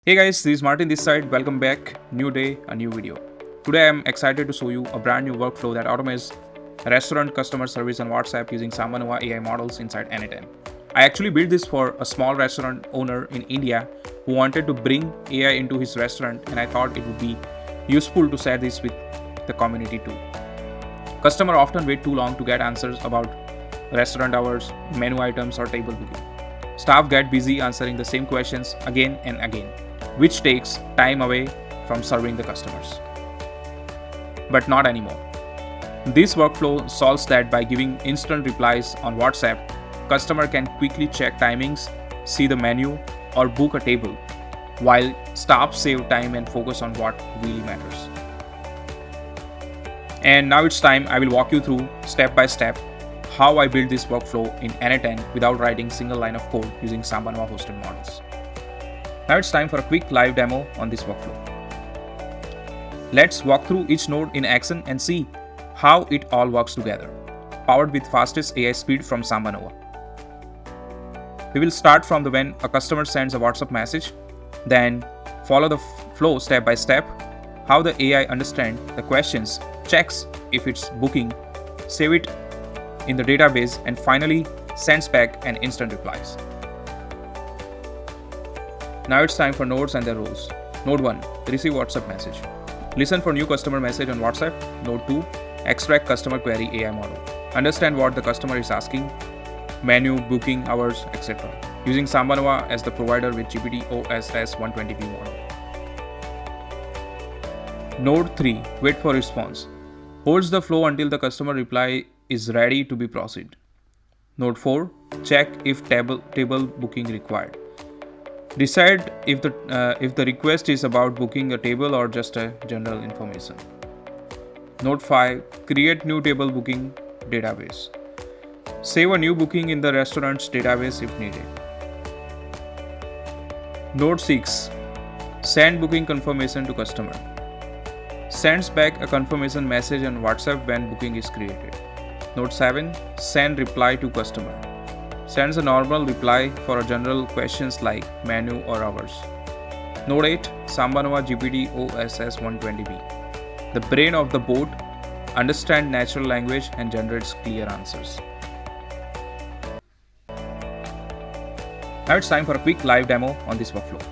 Hey guys, this is Martin this side. Welcome back. New day, a new video. Today I am excited to show you a brand new workflow that automates restaurant customer service on WhatsApp using SambaNova AI models inside Anytime. I actually built this for a small restaurant owner in India who wanted to bring AI into his restaurant, and I thought it would be useful to share this with the community too. Customers often wait too long to get answers about restaurant hours, menu items, or table booking. Staff get busy answering the same questions again and again, which takes time away from serving the customers. But not anymore. This workflow solves that by giving instant replies on WhatsApp. Customer can quickly check timings, see the menu, or book a table, while staff save time and focus on what really matters. And now it's time I will walk you through step by step how I built this workflow in Anytime without writing single line of code using SambaNova hosted models. Now it's time for a quick live demo on this workflow. Let's walk through each node in action and see how it all works together, powered with fastest AI speed from SambaNova. We will start from when a customer sends a WhatsApp message, then follow the flow step by step, how the AI understands the questions, checks if it's booking, save it in the database, and finally sends back an instant replies. Now it's time for nodes and their roles. Node 1. Receive WhatsApp message. Listen for new customer message on WhatsApp. Node 2. Extract customer query AI model. Understand what the customer is asking, menu, booking, hours, etc. Using SambaNova as the provider with GPT OSS 120B model. Node 3. Wait for response. Holds the flow until the customer reply is ready to be proceed. Node 4. Check if table booking required. Decide if the request is about booking a table or just a general information. Node 5. Create new table booking database. Save a new booking in the restaurant's database if needed. Node 6. Send booking confirmation to customer. Sends back a confirmation message on WhatsApp when booking is created. Node 7. Send reply to customer. Sends a normal reply for a general questions like menu or hours. Node 8. SambaNova GPT OSS 120B. The brain of the bot understands natural language and generates clear answers. Now it's time for a quick live demo on this workflow.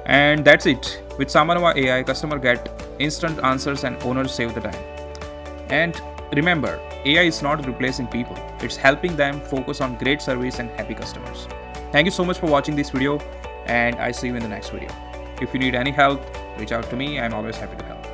And that's it. With SambaNova AI, customer get instant answers and owners save the time. And remember, AI is not replacing people. It's helping them focus on great service and happy customers. Thank you so much for watching this video, and I see you in the next video. If you need any help, reach out to me. I'm always happy to help.